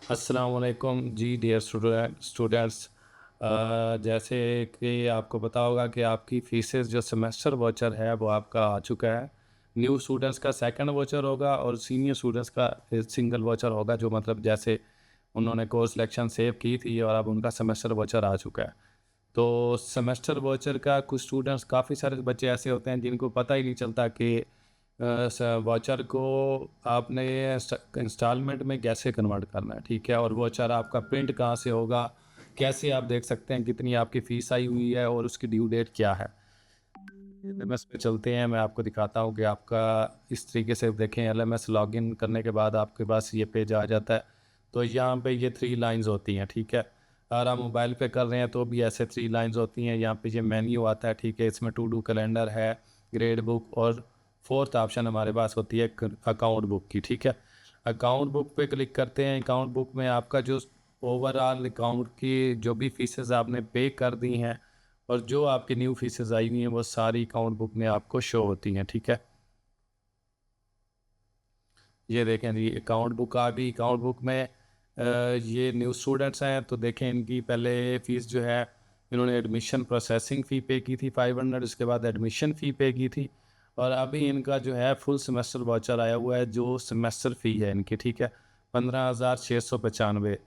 अस्सलाम वालेकुम जी dear students. जैसे कि आपको पता होगा कि आपकी फीसेस जो सेमेस्टर वाउचर है वो आपका आ चुका है। न्यू स्टूडेंट्स का सेकंड वाउचर होगा और सीनियर स्टूडेंट्स का सिंगल वाउचर होगा, जो मतलब जैसे उन्होंने कोर्स सिलेक्शन सेव की थी और अब उनका सेमेस्टर वाउचर आ चुका है। तो सेमेस्टर वाउचर का कुछ स्टूडेंट्स, काफ़ी सारे बच्चे ऐसे होते हैं जिनको पता ही नहीं चलता कि वाउचर को आपने इंस्टॉलमेंट में कैसे कन्वर्ट करना है, ठीक है। और वाउचर आपका प्रिंट कहाँ से होगा, कैसे आप देख सकते हैं कितनी आपकी फ़ीस आई हुई है और उसकी ड्यू डेट क्या है। एलएमएस पे चलते हैं, मैं आपको दिखाता हूँ कि आपका इस तरीके से देखें। एलएमएस लॉगिन करने के बाद आपके पास ये पेज आ जाता है। तो यहाँ पे ये 3 लाइंस होती हैं, ठीक है। अगर आप मोबाइल पे कर रहे हैं तो भी ऐसे 3 लाइंस होती हैं। यहाँ पे ये मेन्यू आता है, ठीक है। इसमें टू डू कैलेंडर है, ग्रेड बुक और फोर्थ ऑप्शन हमारे पास होती है अकाउंट बुक की, ठीक है। अकाउंट बुक पे क्लिक करते हैं। अकाउंट बुक में आपका जो ओवरऑल अकाउंट की जो भी फीसेस आपने पे कर दी हैं और जो आपकी न्यू फीसेस आई हुई हैं वो सारी अकाउंट बुक में आपको शो होती हैं, ठीक है। ये देखें जी, अकाउंट बुक आ गई। अकाउंट बुक में ये न्यू स्टूडेंट्स हैं तो देखें इनकी पहले फ़ीस जो है, इन्होंने एडमिशन प्रोसेसिंग फ़ी पे की थी 500, उसके बाद एडमिशन फ़ी पे की थी और अभी इनका जो है फुल सेमेस्टर वाउचर आया हुआ है, जो सेमेस्टर फ़ी है इनकी, ठीक है, 15,695।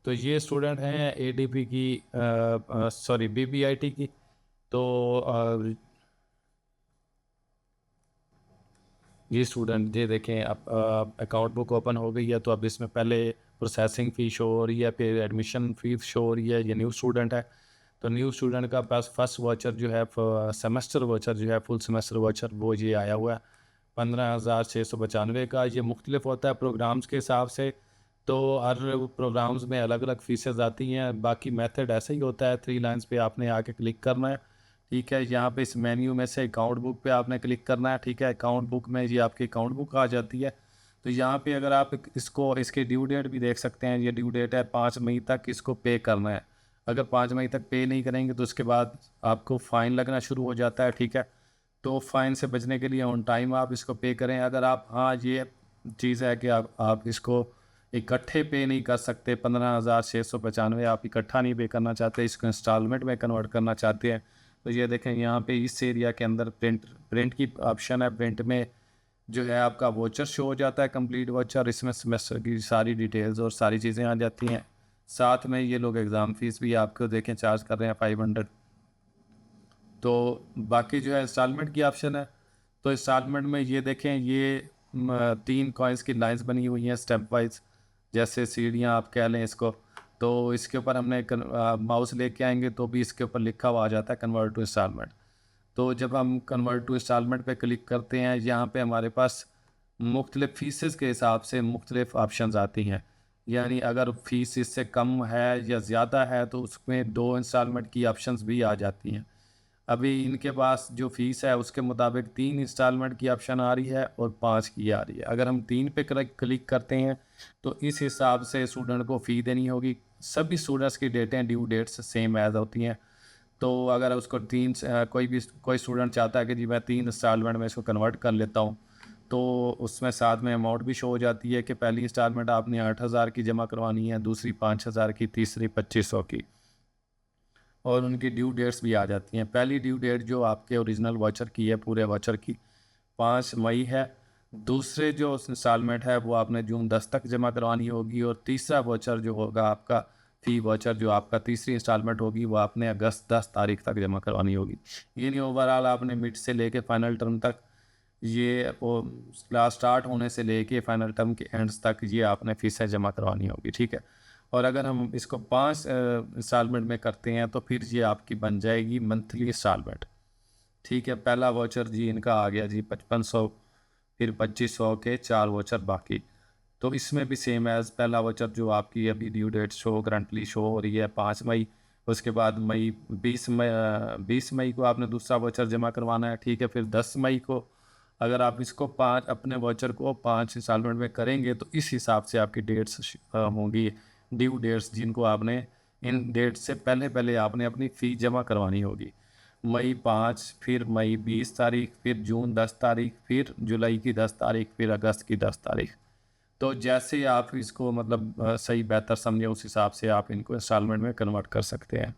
तो ये स्टूडेंट हैं एडीपी की, सॉरी बीबीआईटी की। तो ये स्टूडेंट ये देखें, अब अकाउंट बुक ओपन हो गई है तो अब इसमें पहले प्रोसेसिंग फ़ी शो हो रही है, फिर एडमिशन फ़ीस शो हो रही है। ये न्यू स्टूडेंट है तो न्यू स्टूडेंट का पास फर्स्ट वाउचर जो है, सेमेस्टर वाउचर जो है, फुल सेमेस्टर वाउचर, वो ये आया हुआ है 15,695 का। ये मुख्तलिफ होता है प्रोग्राम्स के हिसाब से। तो हर प्रोग्राम्स में अलग अलग फ़ीसेस आती हैं। बाकी मेथड ऐसा ही होता है, 3 लाइन्स पे आपने आके क्लिक करना है, ठीक है। यहाँ पे इस मेन्यू में से अकाउंट बुक पे आपने क्लिक करना है, ठीक है। अकाउंट बुक में ये आपकी अकाउंट बुक आ जाती है। तो यहाँ पे अगर आप इसको, इसकी ड्यू डेट भी देख सकते हैं। ये ड्यू डेट है 5 मई तक इसको पे करना है। अगर 5 मई तक पे नहीं करेंगे तो उसके बाद आपको फ़ाइन लगना शुरू हो जाता है, ठीक है। तो फ़ाइन से बचने के लिए ऑन टाइम आप इसको पे करें। अगर आप, हाँ, ये चीज़ है कि आप इसको इकट्ठे पे नहीं कर सकते, 15,695 आप इकट्ठा नहीं पे करना चाहते, इसको इंस्टॉलमेंट में कन्वर्ट करना चाहते हैं, तो ये देखें यहाँ पे इस एरिया के अंदर प्रिंट प्रिंट की ऑप्शन है। प्रिंट में जो है आपका वोचर शो हो जाता है, कंप्लीट वोचर। इसमें सेमेस्टर की सारी डिटेल्स और सारी चीज़ें आ जाती हैं। साथ में ये लोग एग्ज़ाम फ़ीस भी आपको देखें चार्ज कर रहे हैं 500। तो बाकी जो है इंस्टॉलमेंट की ऑप्शन है। तो इंस्टॉलमेंट में ये देखें, ये 3 कॉइन्स की लाइंस बनी हुई हैं स्टेप वाइज, जैसे सीढ़ियाँ आप कह लें इसको। तो इसके ऊपर हमने माउस लेके आएंगे तो भी इसके ऊपर लिखा हुआ आ जाता है कन्वर्ट टू इंस्टॉलमेंट। तो जब हम कन्वर्ट टू इंस्टॉलमेंट पे क्लिक करते हैं, यहाँ पे हमारे पास मुख्तलिफ फ़ीसेस के हिसाब से मुख्तलिफ ऑप्शंस आती हैं। यानी अगर फ़ीस इससे कम है या ज़्यादा है तो उसमें 2 इंस्टॉलमेंट की ऑप्शंस भी आ जाती हैं। अभी इनके पास जो फ़ीस है उसके मुताबिक 3 इंस्टॉलमेंट की ऑप्शन आ रही है और 5 की आ रही है। अगर हम 3 पे क्लिक करते हैं तो इस हिसाब से स्टूडेंट को फ़ी देनी होगी। सभी स्टूडेंट्स की डेटें, ड्यू डेट्स सेम एज़ होती हैं। तो अगर उसको कोई स्टूडेंट चाहता है कि जी मैं 3 इंस्टॉलमेंट में इसको कन्वर्ट कर लेता हूँ, तो उसमें साथ में अमाउंट भी शो हो जाती है कि पहली इंस्टॉलमेंट आपने 8,000 की जमा करवानी है, दूसरी 5,000 की, तीसरी 2,500 की। और उनकी ड्यू डेट्स भी आ जाती हैं। पहली ड्यू डेट जो आपके ओरिजिनल वाउचर की है, पूरे वाउचर की, 5 मई है। दूसरे जो इंस्टॉलमेंट है वो आपने जून 10 तक जमा करवानी होगी और तीसरा वाउचर जो होगा आपका, फ़ी वाउचर जो आपका तीसरी इंस्टॉलमेंट होगी, वो आपने अगस्त 10 तारीख तक जमा करवानी होगी। यानी ओवरऑल आपने मिड से लेके फाइनल टर्म तक, ये वो क्लास स्टार्ट होने से लेके फाइनल टर्म के एंड्स तक ये आपने फ़ीसें जमा करवानी होगी, ठीक है। और अगर हम इसको 5 इंस्टॉलमेंट में करते हैं तो फिर ये आपकी बन जाएगी मंथली इंस्टॉलमेंट, ठीक है। पहला वाउचर जी इनका आ गया जी 5500, फिर 2500 के 4 वाउचर बाकी। तो इसमें भी सेम एज़ पहला वाउचर जो आपकी अभी due date show currently show हो रही है 5 मई। उसके बाद 20 मई को आपने दूसरा वाउचर जमा करवाना है, ठीक है। फिर 10 मई को अगर आप इसको 5 अपने वाउचर को 5 इंस्टॉलमेंट में करेंगे तो इस हिसाब से आपकी डेट्स होंगी, ड्यू डेट्स, जिनको आपने इन डेट से पहले पहले आपने अपनी फ़ी जमा करवानी होगी। मई 5, फिर मई 20 तारीख, फिर जून 10 तारीख, फिर जुलाई की 10 तारीख, फिर अगस्त की 10 तारीख। तो जैसे आप इसको मतलब सही बेहतर समझे उस हिसाब से आप इनको इंस्टॉलमेंट में कन्वर्ट कर सकते हैं।